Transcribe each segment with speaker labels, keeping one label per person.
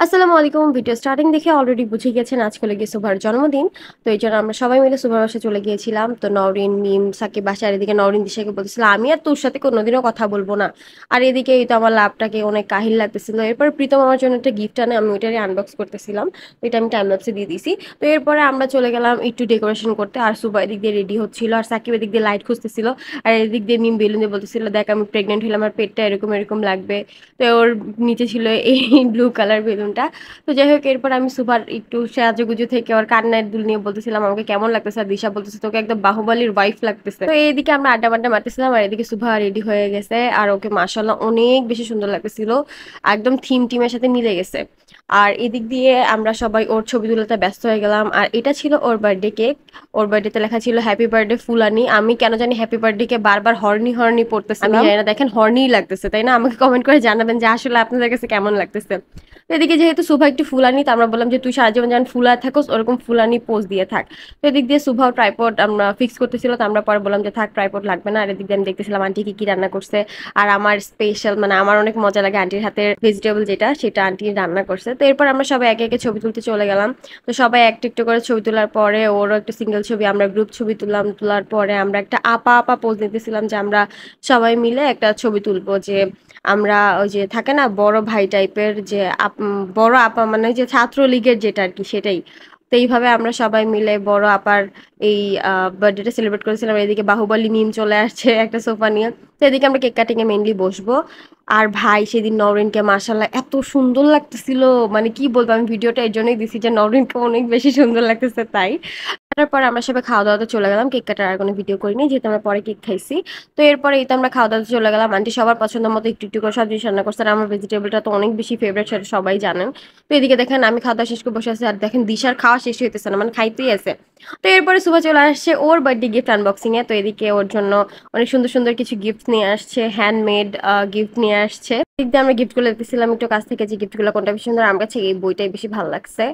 Speaker 1: আসসালামু আলাইকুম। Video starting দেখে অলরেডি বুঝে গেছেন আজকে হলো গিয়ে সুভার জন্মদিন। তো এই জন্য আমরা সবাই মিলে সুভার বাসায় চলে গিয়েছিলাম। তো নওরিন, মিম, সাকিব বাসায়, আর এদিকে নওরিন দিশাকে বলতেছিল আমি আর তোর সাথে কোনোদিনও কথা বলবো না। আর এদিকে এই তো আমার লাভটাকে অনেক কাহিল লাগতেছিল। এরপর প্রীতম আমার জন্য একটা গিফট আনে, আমি ওইটারই আনবক্স করতেছিলাম। তো এটা আমি টাইম ল্যাপসে দিয়ে দিছি। তো এরপরে আমরা চলে গেলাম একটু ডেকোরেশন করতে, আর সুভা এদিক দিয়ে রেডি হচ্ছিল, আর সাকিব এদিক দিয়ে লাইট খুঁজতেছিল, আর এদিক দিয়ে মিম বেলুন দিয়ে বলতেছিল দেখ আমি প্রেগনেন্ট হলে আমার পেটটা এরকম এরকম লাগবে। তো ওর নিচে ছিল এই ব্লু কালার বেলুনটা। তো যাই হোক, এরপর আমি সুভার একটু সাজুগুজু থেকে ওর কান্নার দুল নিয়ে বলতেছিলাম আমাকে কেমন লাগতেছে, আর দিশা বলতেছে তোকে একদম বাহুবলীর ওয়াইফ লাগতেছে। তো এইদিকে আমরা আড্ডা মাড্ডা মারতেছিলাম, আর এদিকে সুভা রেডি হয়ে গেছে, আর ওকে মাশাআল্লাহ অনেক বেশি সুন্দর লাগতেছিল, একদম থিম টিমের সাথে মিলে গেছে। আর এদিক দিয়ে আমরা সবাই ওর ছবি তুলতে ব্যস্ত হয়ে গেলাম, আর এটা ছিল ওর বার্থডে কেক। ওর বার্থডেতে লেখা ছিল হ্যাপি বার্থডে ফুলানি। আমি কেন জানি হ্যাপি বার্থডে কে বারবার হর্নি হর্নি পড়তেছিলাম, আমি জানি না, দেখেন হর্নি লাগতেছে তাই না? আমাকে কমেন্ট করে জানাবেন যে আসলে আপনাদের কাছে কেমন লাগতেছে। তো এদিকে যেহেতু সুভা একটু ফুলানি, তো আমরা বললাম যে তুই সারা জীবন যেমন ফুলা থাকোস ওরকম ফুলানি পোজ দিয়ে থাক। তো এদিক দিয়ে সুভাও ট্রাইপড আমরা ফিক্স করতেছিল, তো আমরা পরে বললাম যে থাক ট্রাইপড লাগবে না। আর এদিক দিয়ে আমি দেখতেছিলাম আন্টি কি কি রান্না করছে। আর আমার স্পেশাল মানে আমার অনেক মজা লাগে আন্টির হাতের ভেজিটেবল যেটা, সেটা আন্টি রান্না করছে। তো এরপর আমরা সবাই একে একে ছবি তুলতে চলে গেলাম। তো সবাই একটু একটু করে ছবি তোলার পরে ওরও একটা সিঙ্গেল ছবি, আমরা গ্রুপ ছবি তুললাম। তোলার পরে আমরা একটা আপা আপা পোজ নিতেছিলাম যে আমরা সবাই মিলে একটা ছবি তুলবো, যে আমরা ওই যে থাকে না বড় ভাই টাইপের, যে বড় আপা মানে যে ছাত্রলীগের যেটা আর কি সেটাই। তো এইভাবে আমরা সবাই মিলে বড় আপার এই বার্থডেটা সেলিব্রেট করেছিলাম। এদিকে বাহুবলী মিম চলে আসছে একটা সোফা নিয়ে। তো এদিকে আমরা কেক কাটিং এ মেইনলি বসবো। আর ভাই সেদিন নওরিনকে মাশাআল্লাহ এত সুন্দর লাগতেছিল, মানে কি বলবো, আমি ভিডিওটা এর জন্যই দিছি যে নওরিনকে অনেক বেশি সুন্দর লাগতেছে তাই। তারপর আমরা সবাই খাওয়া দাওয়াতে চলে গেলাম, কেক কাটার আর কোনো ভিডিও করিনি যেহেতু আমরা পরে কেক খাইছি। তো এরপরে এই তো আমরা খাওয়া দাওয়াতে চলে গেলাম। আন্টি সবার পছন্দ মতো একটু একটু করে সব জিনিস রান্না করছে, আর আমার ভেজিটেবলটা তো অনেক বেশি ফেভারিট, সেটা সবাই জানেন। তো এদিকে দেখেন আমি খাওয়া দাওয়া শেষ করে বসে আছি, আর দেখেন দিশার খাওয়া শেষ হইতেছে না, মানে খাইতেই আছে। তো এরপরে সুভা চলে আসছে ওর বার্থডে গিফট আনবক্সিং এ। তো এদিকে ওর জন্য অনেক সুন্দর সুন্দর কিছু গিফট নিয়ে আসছে, হ্যান্ডমেড গিফট নিয়ে আসছে। এদিক দিয়ে আমরা গিফট গুলো দেখতেছিলাম একটু কাছ থেকে, যে গিফট গুলো কোনটা বেশি সুন্দর। আমার কাছে এই বইটাই বেশি ভালো লাগছে।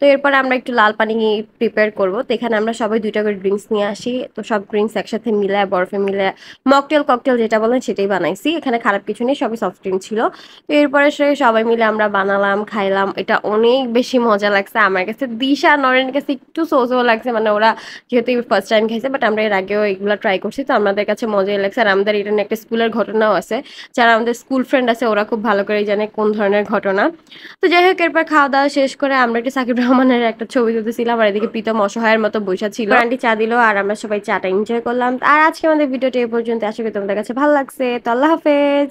Speaker 1: তো এরপরে আমরা একটু লাল পানি প্রিপেয়ার করব। তো এখানে আমরা সবাই 2টা করে ড্রিঙ্কস নিয়ে আসি। তো সব ড্রিঙ্কস একসাথে মিলে বরফে মিলে মকটেল ককটেল যেটা বলেন সেটাই বানাইছি। এখানে খারাপ কিছু নেই, সবই সফট ড্রিঙ্ক ছিল। তো এরপরে সবাই মিলে আমরা বানালাম, খাইলাম। এটা অনেক বেশি মজা লাগছে আমার কাছে। দিশা নরেনের কাছে একটু সো লাগছে, মানে ওরা যেহেতু ফার্স্ট টাইম খাইছে, বাট আমরা এর আগেও এগুলো ট্রাই করছি, তো আমাদের কাছে মজাই লাগছে। আর আমাদের এটা নিয়ে একটা স্কুলের ঘটনাও আছে, যারা আমাদের স্কুল ফ্রেন্ড আছে ওরা খুব ভালো করে জানে কোন ধরনের ঘটনা। তো যাই হোক, এরপর খাওয়া দাওয়া শেষ করে আমরা একটু সাকিব রহমানের একটা ছবি তুলতেছিলাম, আর এদিকে প্রীতম অসহায়ের মতো বসে ছিল। আন্টি চা দিল, আর আমরা সবাই চাটা এনজয় করলাম। আর আজকে আমাদের ভিডিওটা এই পর্যন্ত। আশা করি তোমাদের কাছে ভালো লাগছে। তো আল্লাহ হাফেজ।